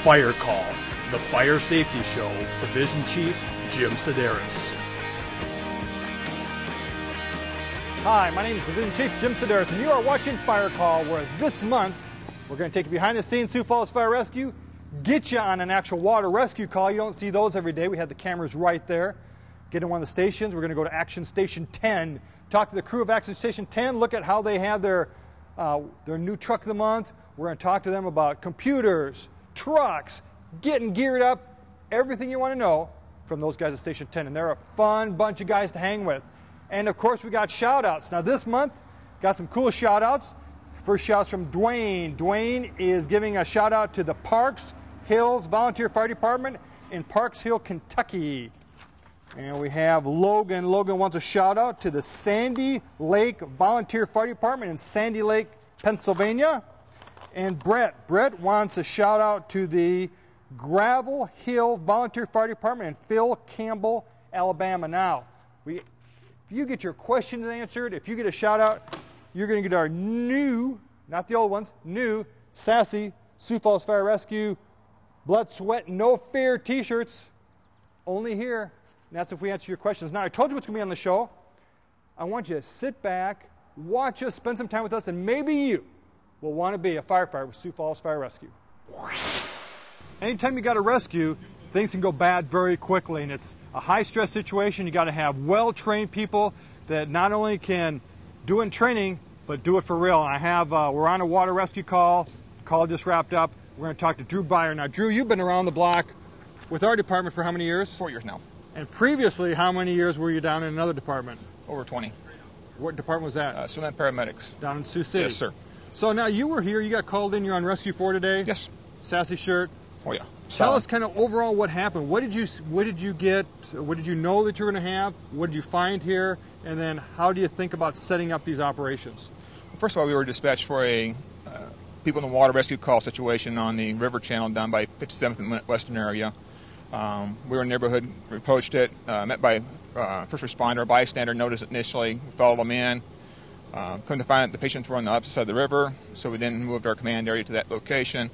Fire Call, the fire safety show, Division Chief Jim Sedaris. Hi, my name is Division Chief Jim Sedaris, and you are watching Fire Call, where this month we're going to take you behind the scenes Sioux Falls Fire Rescue, get you on an actual water rescue call. You don't see those every day. We have the cameras right there. Get in one of the stations. We're going to go to Action Station 10, talk to the crew of Action Station 10, look at how they have their new truck of the month. We're going to talk to them about computers, trucks, getting geared up, everything you want to know from those guys at Station 10. And they're a fun bunch of guys to hang with. And of course, we got shout outs. Now this month, got some cool shout outs. First shout's from Dwayne. Dwayne is giving a shout out to the Parks Hills Volunteer Fire Department in Parks Hill, Kentucky. And we have Logan. Logan wants a shout out to the Sandy Lake Volunteer Fire Department in Sandy Lake, Pennsylvania. And Brett. Brett wants a shout out to the Gravel Hill Volunteer Fire Department in Phil Campbell, Alabama. Now, if you get your questions answered, if you get a shout out, you're going to get our new, not the old ones, new, sassy Sioux Falls Fire Rescue Blood, Sweat, No Fear t-shirts. Only here. And that's if we answer your questions. Now, I told you what's going to be on the show. I want you to sit back, watch us, spend some time with us, and maybe you will want to be a firefighter with Sioux Falls Fire Rescue. Anytime you got a rescue, things can go bad very quickly, and it's a high-stress situation. You got to have well-trained people that not only can do it in training, but do it for real. And I have, we're on a water rescue call. Call just wrapped up. We're going to talk to Drew Byer. Now, Drew, you've been around the block with our department for how many years? 4 years now. And previously, how many years were you down in another department? Over 20. What department was that? Sioux Paramedics. Down in Sioux City? Yes, sir. So now you were here, you got called in, you're on Rescue 4 today? Yes. Sassy shirt. Oh, yeah. Tell us kind of overall what happened. What did you get? What did you know that you were going to have? What did you find here? And then how do you think about setting up these operations? Well, first of all, we were dispatched for a people in the water rescue call situation on the river channel down by 57th and Western area. We were in the neighborhood, we approached it, met by first responder, a bystander, noticed it initially, we followed them in. Come to find out the patients were on the opposite side of the river, so we then moved our command area to that location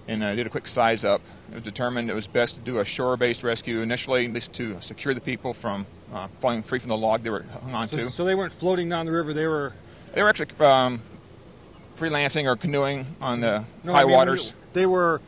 and did a quick size up. It was determined it was best to do a shore-based rescue initially, at least to secure the people from falling free from the log they were hung on to. So they weren't floating down the river, they were actually freelancing or canoeing on the high waters. They were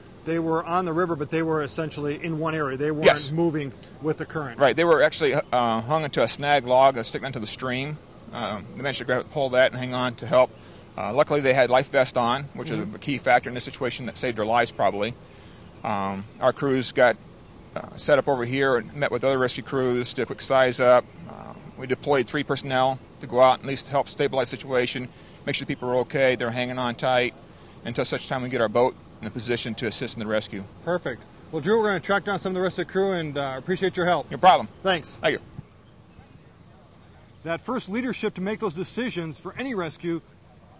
on the river, but they were essentially in one area. They weren't moving with the current. Right. They were actually hung into a snag log, sticking into the stream. They managed to pull that and hang on to help. Luckily, they had life vests on, which is a key factor in this situation that saved their lives probably. Our crews got set up over here and met with other rescue crews, did a quick size up. We deployed 3 personnel to go out and at least help stabilize the situation, make sure people are okay, they're hanging on tight, until such time we get our boat in a position to assist in the rescue. Perfect. Well, Drew, we're going to track down some of the rest of the crew and appreciate your help. No problem. Thanks. Thank you. That first leadership to make those decisions for any rescue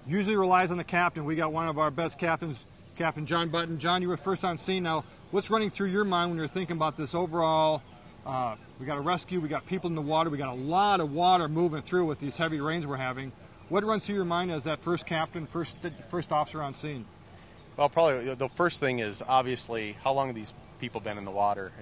usually relies on the captain. We got one of our best captains, Captain John Button. John, you were first on scene. Now, what's running through your mind when you're thinking about this overall? We got a rescue, we got people in the water, we got a lot of water moving through with these heavy rains we're having. What runs through your mind as that first captain, first officer on scene? Well, probably the first thing is obviously how long have these people been in the water?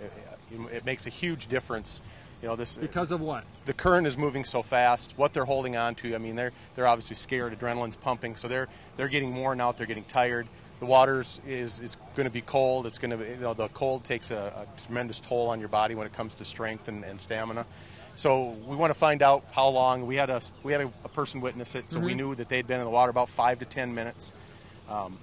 It makes a huge difference. You know, because of what? The current is moving so fast. What they're holding on to, I mean, they're obviously scared. Adrenaline's pumping, so they're getting worn out. They're getting tired. The water is going to be cold. It's going to be, the cold takes a tremendous toll on your body when it comes to strength and stamina. So we want to find out how long. We had a person witness it, so we knew that they'd been in the water about 5 to 10 minutes. And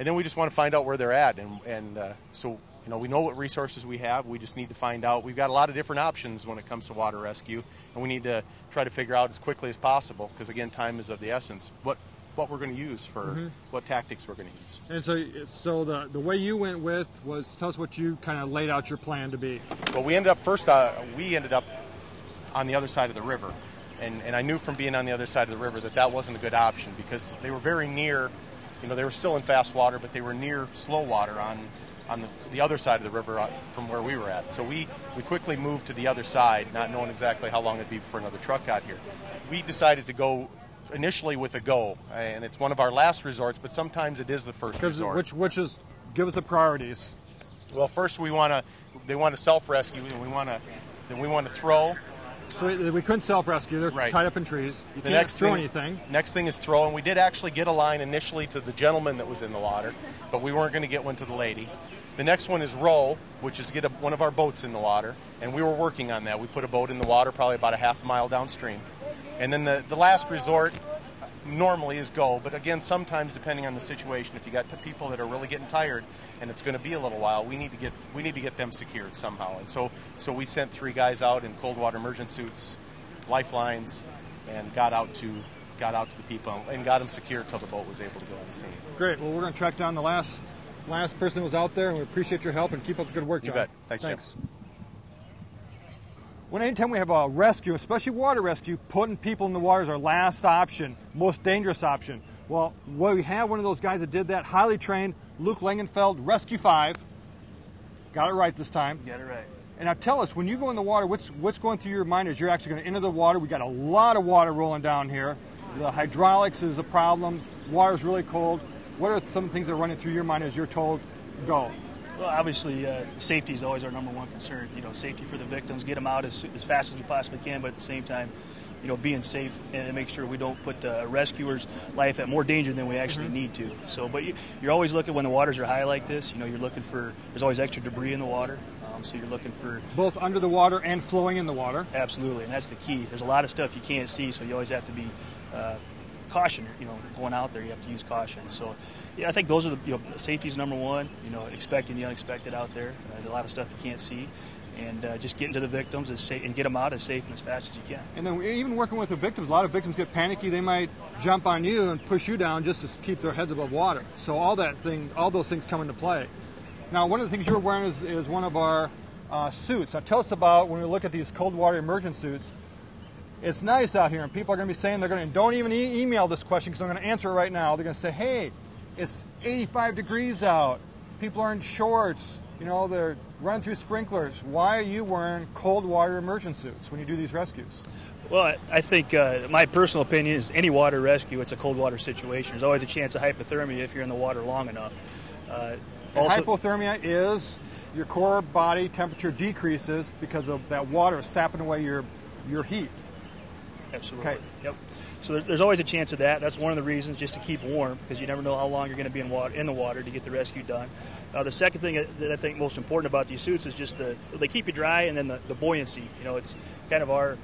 then we just want to find out where they're at, and so we know what resources we have. We just need to find out. We've got a lot of different options when it comes to water rescue, and we need to try to figure out as quickly as possible, because again, time is of the essence. What we're going to use for what tactics we're going to use. And so the way you went with was, tell us what you kind of laid out your plan to be. Well, we ended up on the other side of the river, and I knew from being on the other side of the river that wasn't a good option, because they were very near. They were still in fast water, but they were near slow water on the other side of the river from where we were at. So we quickly moved to the other side, not knowing exactly how long it'd be before another truck got here. We decided to go initially with a go, and it's one of our last resorts, but sometimes it is the first resort. Which is, give us the priorities. Well, first they want to self-rescue, and then we want to throw. So we couldn't self-rescue. They're Right. tied up in trees. You The can't next throw thing, anything. Next thing is throw, and we did actually get a line initially to the gentleman that was in the water, but we weren't going to get one to the lady. The next one is row, which is get one of our boats in the water, and we were working on that. We put a boat in the water probably about a half a mile downstream. And then the last resort normally is go, but again, sometimes depending on the situation, if you got people that are really getting tired and it's going to be a little while, we need to get them secured somehow. And so we sent 3 guys out in cold water immersion suits, lifelines, and got out to the people and got them secured till the boat was able to go on the scene. Great. Well, we're going to track down the last person that was out there, and we appreciate your help, and keep up the good work, John. You bet. Thanks, Jim. When anytime we have a rescue, especially water rescue, putting people in the water is our last option, most dangerous option. Well, we have one of those guys that did that, highly trained, Luke Langenfeld, Rescue 5. Got it right this time. Got it right. And now tell us, when you go in the water, what's going through your mind as you're actually going to enter the water? We got a lot of water rolling down here. The hydraulics is a problem. Water's really cold. What are some things that are running through your mind as you're told, go? Well, obviously, safety is always our number one concern. You know, safety for the victims, get them out as fast as we possibly can, but at the same time, you know, being safe and make sure we don't put a rescuer's life at more danger than we actually need to. So, but you're always looking when the waters are high like this. You know, you're looking for, there's always extra debris in the water. So you're looking for both under the water and flowing in the water. Absolutely, and that's the key. There's a lot of stuff you can't see, so you always have to be caution. You know, going out there, you have to use caution. So, yeah, I think those are the safety is number one. You know, expecting the unexpected out there. A lot of stuff you can't see, and just getting to the victims and get them out as safe and as fast as you can. And then even working with the victims, a lot of victims get panicky. They might jump on you and push you down just to keep their heads above water. So all those things come into play. Now, one of the things you're wearing is one of our suits. Now, tell us about when we look at these cold water immersion suits. It's nice out here, and people are going to be saying don't even email this question because I'm going to answer it right now. They're going to say, hey, it's 85 degrees out. People are in shorts. You know, they're running through sprinklers. Why are you wearing cold water immersion suits when you do these rescues? Well, I think my personal opinion is any water rescue, it's a cold water situation. There's always a chance of hypothermia if you're in the water long enough. Hypothermia is your core body temperature decreases because of that water sapping away your heat. Absolutely. Okay. Yep. So there's always a chance of that. That's one of the reasons, just to keep warm, because you never know how long you're going to be in the water to get the rescue done. The second thing that I think most important about these suits is just they keep you dry, and then the buoyancy. You know, it's kind of our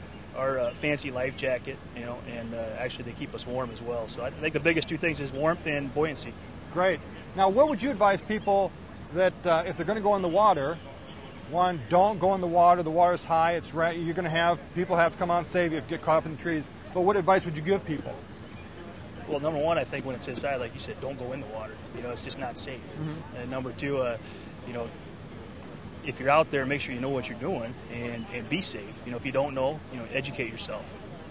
fancy life jacket. You know, and actually they keep us warm as well. So I think the biggest two things is warmth and buoyancy. Great. Now, what would you advise people that if they're going to go in the water? One, don't go in the water. The water's high. You're going to have people have to come out and save you if you get caught up in the trees. But what advice would you give people? Well, number one, I think when it's inside, like you said, don't go in the water. You know, it's just not safe. Mm-hmm. And number two, you know, if you're out there, make sure you know what you're doing and be safe. You know, if you don't know, educate yourself.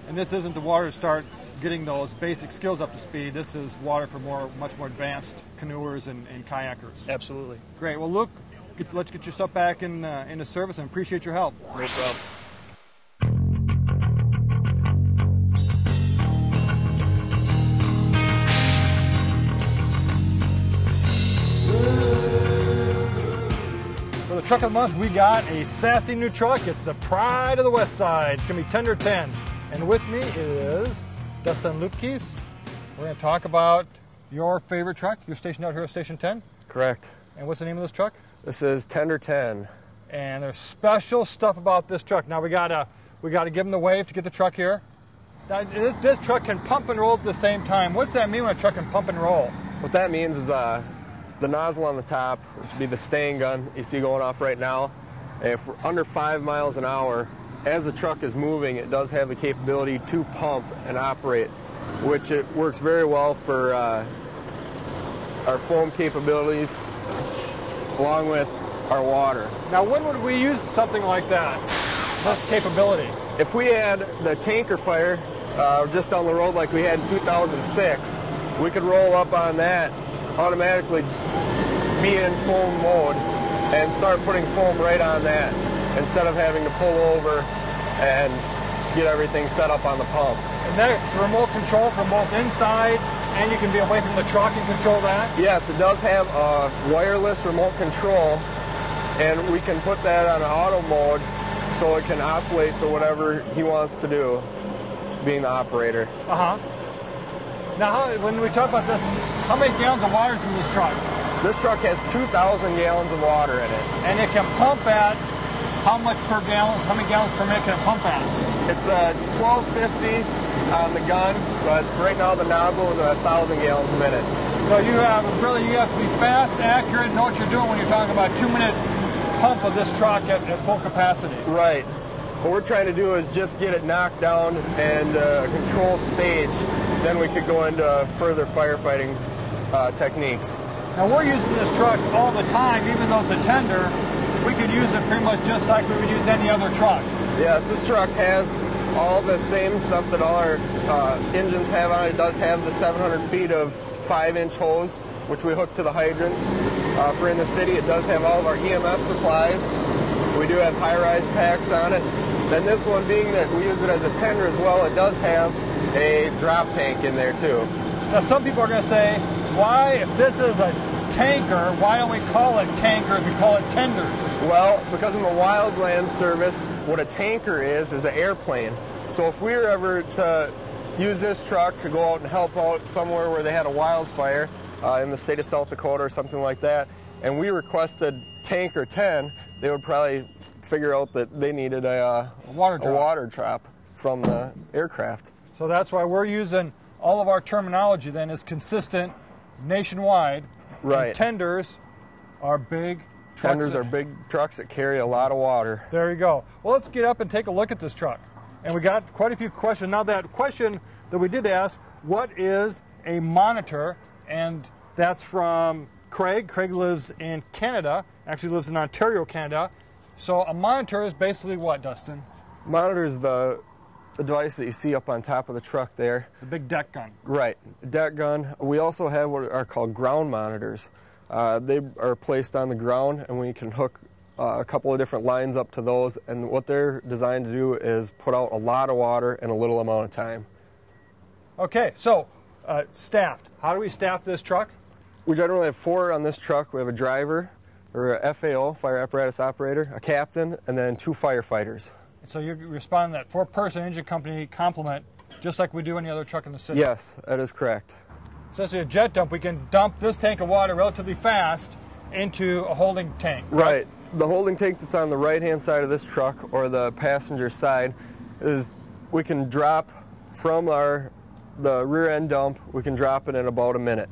And this isn't the water to start getting those basic skills up to speed. This is water for much more advanced canoers and kayakers. Absolutely. Great. Well, Luke, let's get your stuff back into service, and appreciate your help. No problem. For the truck of the month, we got a sassy new truck. It's the pride of the West Side. It's going to be Tender 10. And with me is Dustin Lupkes. We're going to talk about your favorite truck. You're stationed out here at Station 10? Correct. And what's the name of this truck? This is Tender 10. And there's special stuff about this truck. Now we gotta give them the wave to get the truck here. Now, this truck can pump and roll at the same time. What's that mean when a truck can pump and roll? What that means is the nozzle on the top, which would be the staying gun you see going off right now. If we're under 5 miles an hour, as the truck is moving, it does have the capability to pump and operate, which it works very well for our foam capabilities, along with our water. Now, when would we use something like that, this capability? If we had the tanker fire just down the road like we had in 2006, we could roll up on that, automatically be in foam mode, and start putting foam right on that, instead of having to pull over and get everything set up on the pump. And that's remote control from both inside, and you can be away from the truck and control that? Yes, it does have a wireless remote control and we can put that on an auto mode so it can oscillate to whatever he wants to do, being the operator. Now, when we talk about this, how many gallons of water is in this truck? This truck has 2,000 gallons of water in it. And it can pump at how much per gallon? How many gallons per minute can it pump at? It's 1250 on the gun, but right now the nozzle is at 1,000 gallons a minute. So you have to be fast, accurate, and know what you're doing when you're talking about 2-minute pump of this truck at full capacity. Right. What we're trying to do is just get it knocked down and a controlled stage. Then we could go into further firefighting techniques. Now we're using this truck all the time, even though it's a tender. We could use it pretty much just like we would use any other truck. Yes, this truck has all the same stuff that all our engines have on it. It does have the 700 feet of 5-inch hose, which we hook to the hydrants. For in the city, it does have all of our EMS supplies. We do have high-rise packs on it. Then this one, being that we use it as a tender as well, it does have a drop tank in there too. Now some people are going to say, why, if this is a tanker, why don't we call it tankers, we call it tenders? Well, because in the wildland service, what a tanker is an airplane. So if we were ever to use this truck to go out and help out somewhere where they had a wildfire in the state of South Dakota or something like that, and we requested tanker 10, they would probably figure out that they needed a water drop from the aircraft. So that's why we're using all of our terminology then is consistent nationwide. Right. And tenders are big trucks. Tenders are big trucks that carry a lot of water. There you go. Well, let's get up and take a look at this truck. And we got quite a few questions. Now that question that we did ask, what is a monitor? And that's from Craig. Craig lives in Canada, actually lives in Ontario, Canada. So a monitor is basically what, Dustin? Monitor is the device that you see up on top of the truck there. The big deck gun. Right, deck gun. We also have what are called ground monitors. They are placed on the ground, and we can hook a couple of different lines up to those, and what they're designed to do is put out a lot of water in a little amount of time. Okay, so staffed. How do we staff this truck? We generally have 4 on this truck. We have a driver, or a FAO, fire apparatus operator, a captain, and then 2 firefighters. So you respond to that 4-person engine company complement, just like we do any other truck in the city? Yes, that is correct. Essentially a jet dump, we can dump this tank of water relatively fast into a holding tank. Right. The holding tank that's on the right-hand side of this truck, or the passenger side, is we can drop from the rear end dump, we can drop it in about a minute.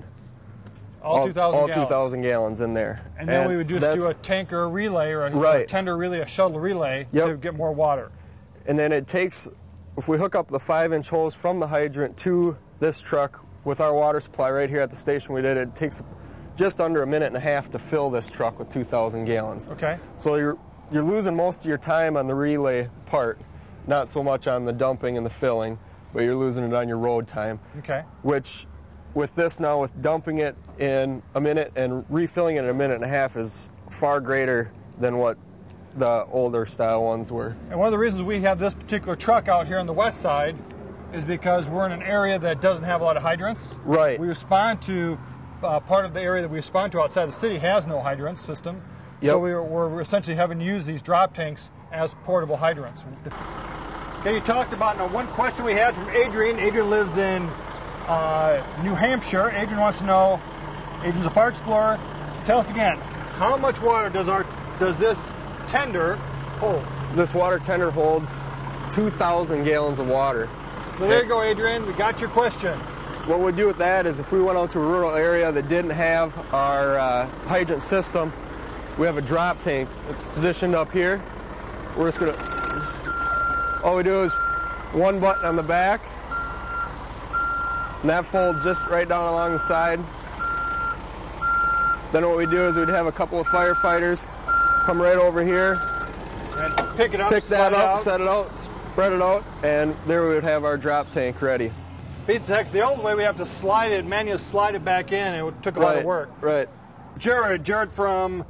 All 2,000 gallons. All 2,000 gallons in there. And then we would just do a tanker relay or a tender relay, a shuttle relay to get more water. And then it takes, if we hook up the 5-inch hose from the hydrant to this truck with our water supply right here at the station we did, it takes just under a minute and a half to fill this truck with 2,000 gallons. Okay. So you're losing most of your time on the relay part, not so much on the dumping and the filling, but you're losing it on your road time. Okay. Which, with this now, with dumping it in a minute and refilling it in a minute and a half, is far greater than what the older style ones were. And one of the reasons we have this particular truck out here on the west side is because we're in an area that doesn't have a lot of hydrants. Right. We respond to, part of the area that we respond to outside the city has no hydrant system. Yep. So we're essentially having to use these drop tanks as portable hydrants. Okay, you talked about now one question we had from Adrian. Adrian lives in New Hampshire. Adrian wants to know, Adrian's a fire explorer. Tell us again, how much water does this tender hold? This water tender holds 2,000 gallons of water. So there you go, Adrian. We got your question. What we'd do with that is if we went out to a rural area that didn't have our hydrant system, we have a drop tank that's positioned up here. We're just gonna, all we do is one button on the back, and that folds just right down along the side. Then what we do is we'd have a couple of firefighters come right over here, and pick it up, pick that up, set it out, spread it out, and there we would have our drop tank ready. Beats the heck. The old way we have to slide it, manually slide it back in, and it took a lot of work. Right. Jared from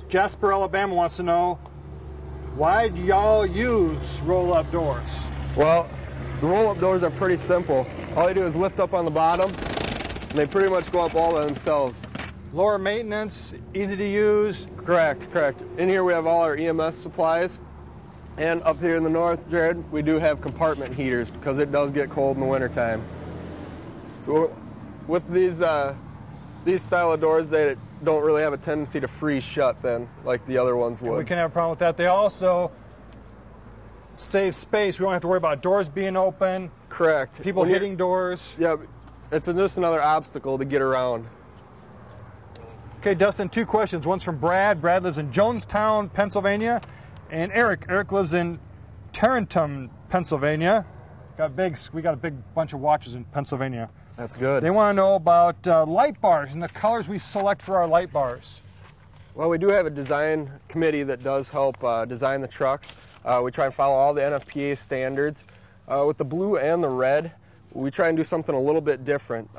Jasper, Alabama wants to know, why do y'all use roll-up doors? Well, the roll-up doors are pretty simple. All you do is lift up on the bottom, and they pretty much go up all by themselves. lower maintenance, easy to use. Correct, correct. In here we have all our EMS supplies. And up here in the north, Jared, we do have compartment heaters because it does get cold in the wintertime. So with these style of doors, they don't really have a tendency to freeze shut then like the other ones would. And we can have a problem with that. They also save space. We don't have to worry about doors being open. Correct. People hitting doors. Yeah, it's just another obstacle to get around. Okay, Dustin, 2 questions. One's from Brad. Brad lives in Jonestown, Pennsylvania. And Eric. Eric lives in Tarentum, Pennsylvania. We got a big bunch of watches in Pennsylvania. That's good. They want to know about light bars and the colors we select for our light bars. Well, we do have a design committee that does help design the trucks. We try and follow all the NFPA standards. With the blue and the red, we try and do something a little bit different.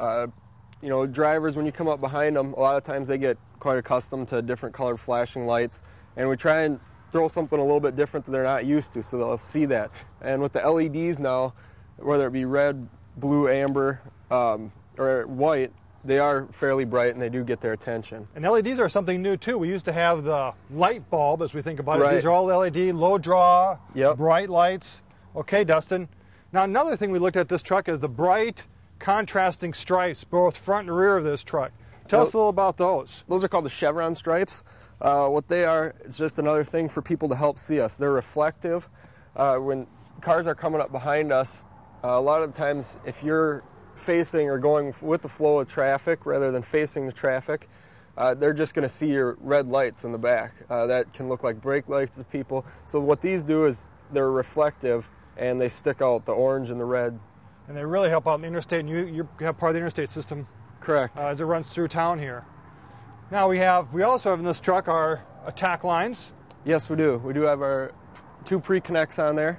You know, drivers, when you come up behind them, a lot of times they get quite accustomed to different colored flashing lights, and we try and throw something a little bit different that they're not used to, so they'll see that. And with the LEDs now, whether it be red, blue, amber, or white, they are fairly bright and they do get their attention. And LEDs are something new too. We used to have the light bulb as we think about it. Right. These are all LED, low draw, Yep. bright lights. Okay, Dustin. Now another thing we looked at this truck is the bright contrasting stripes, both front and rear of this truck. Tell us a little about those. Those are called the chevron stripes. What they are, it's just another thing for people to help see us. They're reflective. When cars are coming up behind us, a lot of the times if you're facing or going with the flow of traffic rather than facing the traffic, they're just going to see your red lights in the back. That can look like brake lights to people. So what these do is they're reflective and they stick out the orange and the red. And they really help out in the interstate, and you have part of the interstate system. Correct. As it runs through town here. Now we also have in this truck our attack lines. Yes, we do. We do have our 2 pre-connects on there,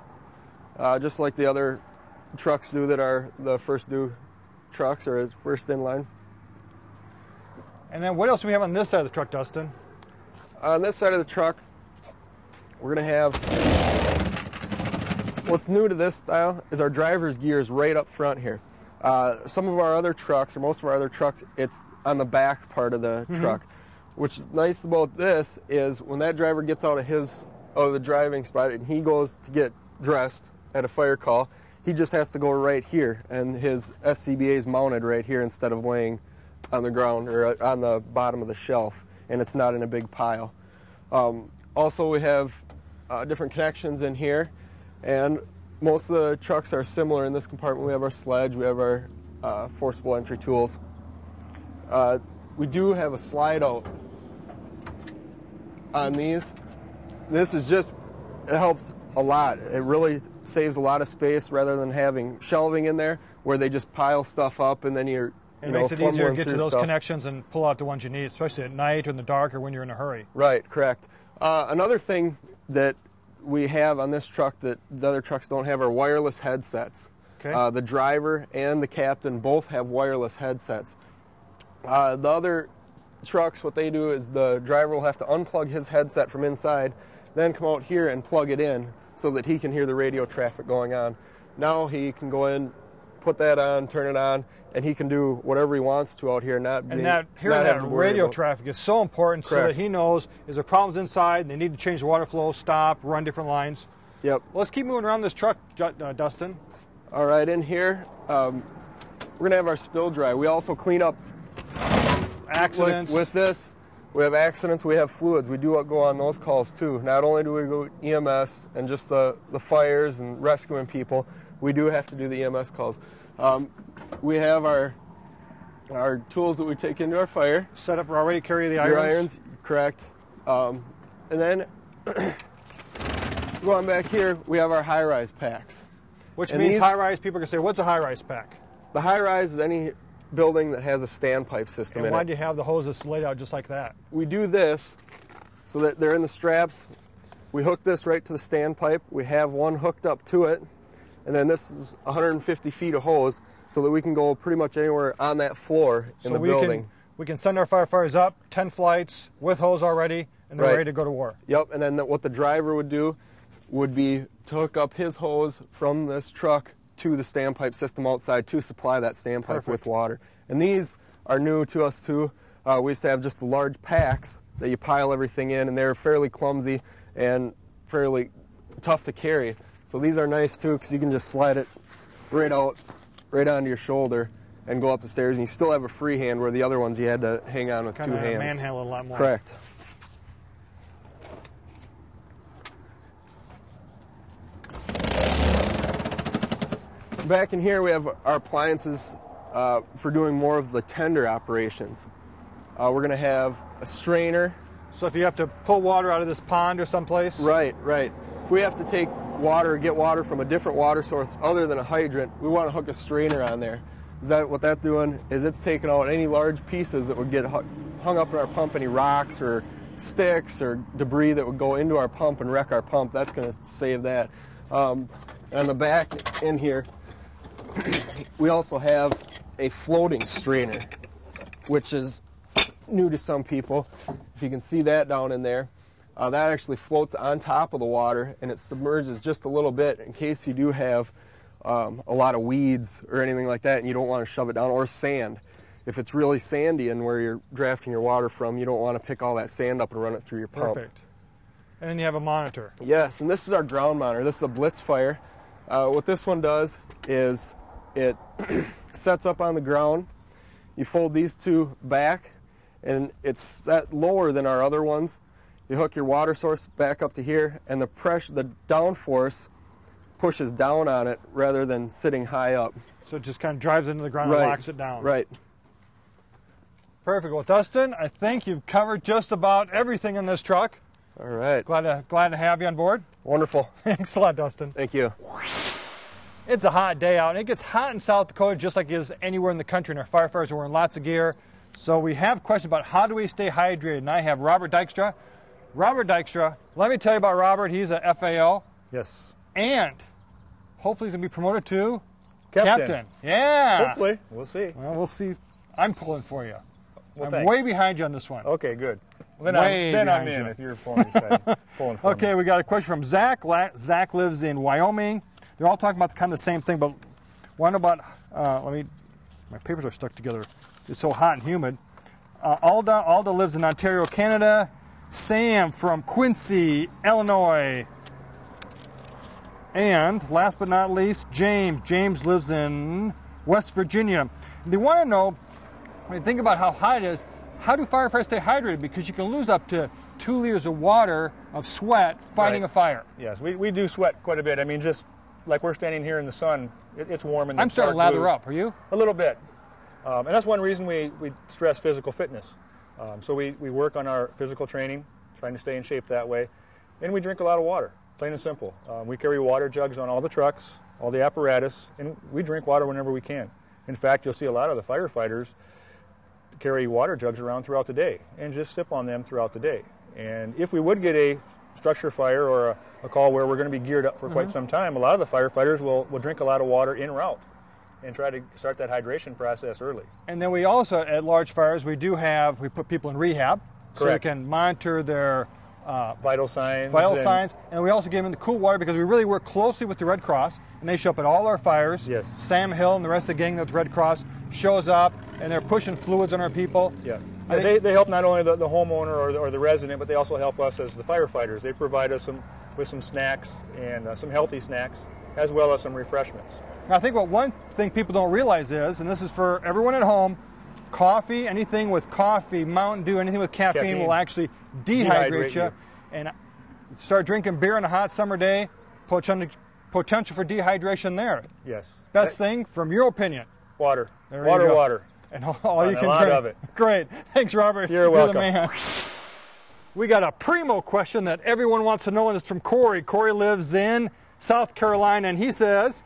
just like the other trucks do that are the first due trucks or first in line. And then what else do we have on this side of the truck, Dustin? On this side of the truck, we're going to have, what's new to this style is our driver's gear is right up front here. Some of our other trucks, or most of our other trucks, it's on the back part of the truck. What's nice about this is when that driver gets out of the driving spot and he goes to get dressed at a fire call, he just has to go right here, and his SCBA is mounted right here instead of laying on the ground or on the bottom of the shelf, and it's not in a big pile. Also, we have different connections in here, and most of the trucks are similar in this compartment. We have our sledge, we have our forcible entry tools. We do have a slide out on these. This is just, it helps a lot. It really saves a lot of space rather than having shelving in there where they just pile stuff up and then you're, It makes it easier to get to those connections and pull out the ones you need, especially at night or in the dark or when you're in a hurry. Right, correct. Another thing that we have on this truck that the other trucks don't have are wireless headsets. Okay. The driver and the captain both have wireless headsets. The other trucks, what they do is the driver will have to unplug his headset from inside, then come out here and plug it in so that he can hear the radio traffic going on. Now he can go in, put that on, turn it on, and he can do whatever he wants to out here. Hearing that radio traffic is so important. Correct. So that he knows is there problems inside and they need to change the water flow, stop, run different lines. Yep. Well, let's keep moving around this truck, Dustin. All right, in here, we're going to have our spill dry. We also clean up Accidents. with this. We have accidents, we have fluids. We do go on those calls too. Not only do we go EMS and just the fires and rescuing people, we do have to do the EMS calls. We have our tools that we take into our fire. Set up, already carry the Your irons. irons, correct. And then going back here, we have our high-rise packs. Which And means these- high-rise, people are going to say, what's a high-rise pack? The high-rise is any building that has a standpipe system And in why it. do you have the hoses laid out just like that? We do this so that they're in the straps. We hook this right to the standpipe. We have one hooked up to it. And then this is 150 feet of hose so that we can go pretty much anywhere on that floor in the building. We can send our firefighters up, 10 flights with hose already, and they're Right. ready to go to war. Yep, and then what the driver would do would be to hook up his hose from this truck to the standpipe system outside to supply that standpipe Perfect. with water. And these are new to us too. We used to have just the large packs that you pile everything in, and they're fairly clumsy and fairly tough to carry. So these are nice too, because you can just slide it right onto your shoulder and go up the stairs, and you still have a free hand, where the other ones you had to hang on with two hands. Kind of manhandle a lot more. Correct. Back in here we have our appliances for doing more of the tender operations. We're going to have a strainer. So if you have to pull water out of this pond or someplace? Right. If we have to take water, get water from a different water source other than a hydrant, we want to hook a strainer on there. What that's doing is it's taking out any large pieces that would get hung up in our pump, any rocks or sticks or debris that would go into our pump and wreck our pump. That's going to save that. On the back in here, we also have a floating strainer, which is new to some people. If you can see that down in there, that actually floats on top of the water, and it submerges just a little bit in case you do have a lot of weeds or anything like that, and you don't want to shove it down, or sand. If it's really sandy and where you're drafting your water from, you don't want to pick all that sand up and run it through your pump. Perfect. And then you have a monitor. Yes, and this is our ground monitor. This is a Blitz Fire. What this one does is it sets up on the ground. You fold these two back, and it's set lower than our other ones. You hook your water source back up to here, and the pressure, the downforce, pushes down on it rather than sitting high up. So it just kind of drives into the ground and locks it down. Right. Perfect. Well, Dustin, I think you've covered just about everything in this truck. All right. Glad to have you on board. Wonderful. Thanks a lot, Dustin. Thank you. It's a hot day out, and it gets hot in South Dakota just like it is anywhere in the country, and our firefighters are wearing lots of gear. So we have questions about how do we stay hydrated, and I have Robert Dykstra. Robert Dykstra, let me tell you about Robert. He's a FAO. Yes. And hopefully he's going to be promoted to Captain. Yeah. Hopefully. We'll see. Well, we'll see. I'm pulling for you. Well, I'm thanks. way behind you on this one. Okay, good. Well, Way then I'm behind in you. if you're pulling for Okay, me. we got a question from Zach. Zach lives in Wyoming. They're all talking about kind of the same thing, but one about, my papers are stuck together. It's so hot and humid. Alda lives in Ontario, Canada. Sam from Quincy, Illinois. And last but not least, James. James lives in West Virginia. And they want to know, when you think about how hot it is, how do firefighters stay hydrated? Because you can lose up to 2 liters of water of sweat fighting a fire. Yes, we do sweat quite a bit. I mean, just like we're standing here in the sun, it's warm. And I'm starting to lather up. Are you? A little bit. And that's one reason we stress physical fitness. So we work on our physical training, trying to stay in shape that way. And we drink a lot of water, plain and simple. We carry water jugs on all the trucks, all the apparatus, and we drink water whenever we can. In fact, you'll see a lot of the firefighters carry water jugs around throughout the day and just sip on them throughout the day. And if we would get a structure fire or a call where we're going to be geared up for quite some time, a lot of the firefighters will drink a lot of water en route and try to start that hydration process early. And then we also, at large fires, we put people in rehab. Correct. So we can monitor their vital signs. And we also give them the cool water because we really work closely with the Red Cross, and they show up at all our fires. Yes. Sam Hill and the rest of the gang that's Red Cross shows up, and they're pushing fluids on our people. Yeah. They help not only the homeowner or the resident, but they also help us as the firefighters. They provide us with some snacks and some healthy snacks, as well as some refreshments. Now, I think one thing people don't realize is, and this is for everyone at home, coffee, anything with coffee, Mountain Dew, anything with caffeine will actually dehydrate you. And start drinking beer on a hot summer day, potential for dehydration there. Yes. Best thing, from your opinion? Water. There you go. Water. And all you can a lot drink. of it. Great. Thanks, Robert. You're welcome. The man. We got a primo question that everyone wants to know, and it's from Corey. Corey lives in South Carolina, and he says,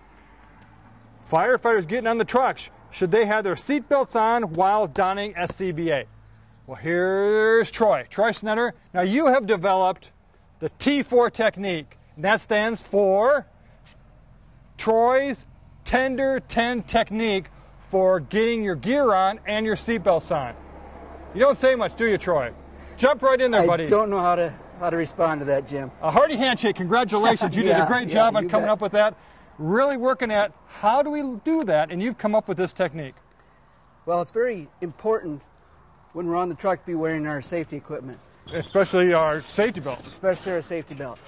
firefighters getting on the trucks, should they have their seat belts on while donning SCBA? Well, here's Troy Snetter. Now, you have developed the T4 technique. And that stands for Troy's Tender 10 technique for getting your gear on and your seat belts on. You don't say much, do you, Troy? Jump right in there, buddy. I don't know how to respond to that, Jim. A hearty handshake. Congratulations. You did a great job on coming up with that. Really working at how do we do that, and you've come up with this technique. Well, it's very important when we're on the truck, be wearing our safety equipment, Especially our safety belts. especially our safety belt.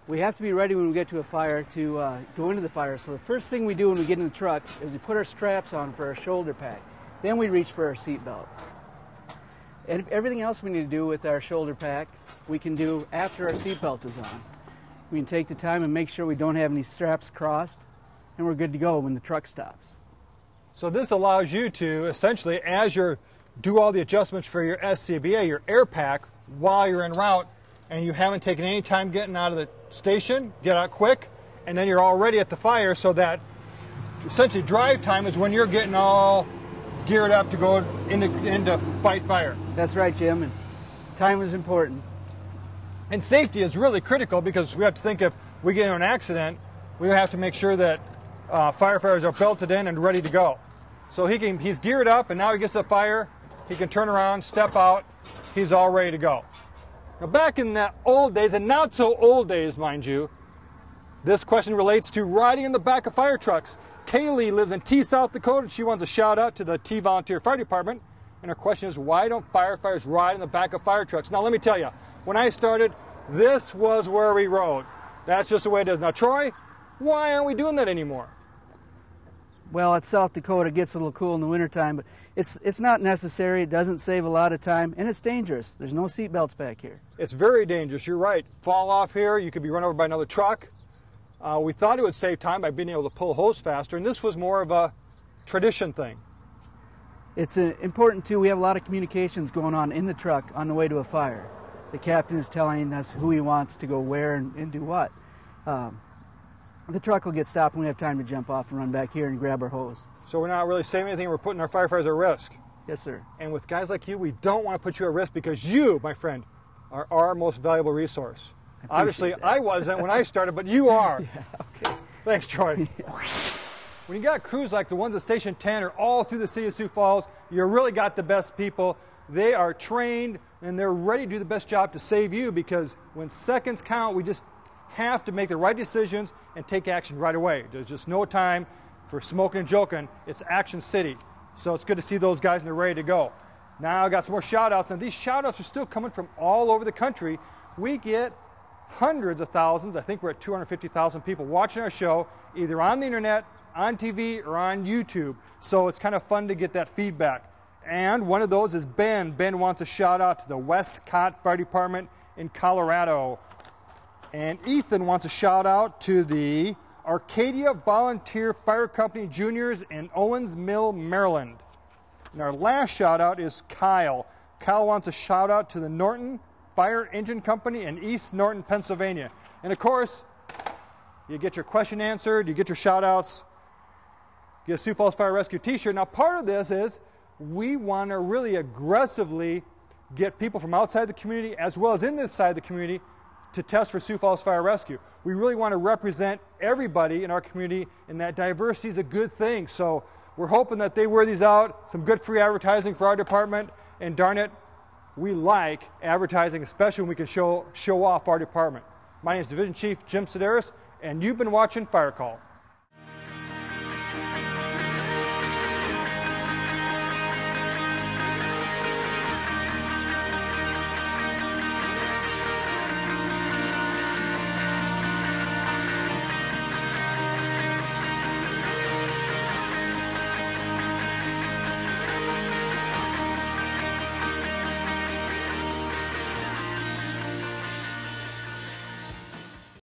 We have to be ready when we get to a fire to go into the fire. So the first thing we do when we get in the truck is we put our straps on for our shoulder pack. Then we reach for our seat belt. And everything else we need to do with our shoulder pack, we can do after our seat belt is on. We can take the time and make sure we don't have any straps crossed, and we're good to go when the truck stops. So this allows you to essentially, as you do all the adjustments for your SCBA, your air pack, while you're en route, and you haven't taken any time getting out of the station, get out quick, and then you're already at the fire, so that essentially drive time is when you're getting all geared up to go into fight fire. That's right, Jim, and time is important. And safety is really critical because we have to think if we get into an accident, we have to make sure that firefighters are belted in and ready to go. So he's geared up, and now he gets to the fire, he can turn around, step out, he's all ready to go. Now back in the old days, and not so old days, mind you, this question relates to riding in the back of fire trucks. Kaylee lives in T, South Dakota, and she wants a shout out to the T Volunteer Fire Department. And her question is, why don't firefighters ride in the back of fire trucks? Now let me tell you, when I started, this was where we rode. That's just the way it is. Now Troy, why aren't we doing that anymore? Well, at South Dakota, it gets a little cool in the wintertime, but it's not necessary. It doesn't save a lot of time, and it's dangerous. There's no seat belts back here. It's very dangerous. You're right. Fall off here, you could be run over by another truck. We thought it would save time by being able to pull hose faster, and this was more of a tradition thing. It's important, too. We have a lot of communications going on in the truck on the way to a fire. The captain is telling us who he wants to go where and do what. The truck will get stopped and we have time to jump off and run back here and grab our hose. So we're not really saving anything. We're putting our firefighters at risk. Yes, sir. And with guys like you, we don't want to put you at risk because you, my friend, are our most valuable resource. Obviously, that. I wasn't when I started, but you are. Yeah, okay. Thanks, Troy. When you got crews like the ones at Station 10 or all through the city of Sioux Falls, you really got the best people. They are trained and they're ready to do the best job to save you, because when seconds count, we just have to make the right decisions and take action right away. There's just no time for smoking and joking. It's Action City. So it's good to see those guys and they're ready to go. Now I got some more shout outs, and these shout outs are still coming from all over the country. We get hundreds of thousands, I think we're at 250,000 people watching our show, either on the internet, on TV, or on YouTube. So it's kind of fun to get that feedback. And one of those is Ben. Ben wants a shout out to the Westcott Fire Department in Colorado. And Ethan wants a shout out to the Arcadia Volunteer Fire Company Juniors in Owens Mill, Maryland. And our last shout out is Kyle. Kyle wants a shout out to the Norton Fire Engine Company in East Norton, Pennsylvania. And of course, you get your question answered, you get your shout outs, get a Sioux Falls Fire Rescue t-shirt. Now part of this is we want to really aggressively get people from outside the community as well as in this side of the community to test for Sioux Falls Fire Rescue. We really want to represent everybody in our community, and that diversity is a good thing. So we're hoping that they wear these out, some good free advertising for our department, and darn it, we like advertising, especially when we can show off our department. My name is Division Chief Jim Sedaris, and you've been watching Fire Call.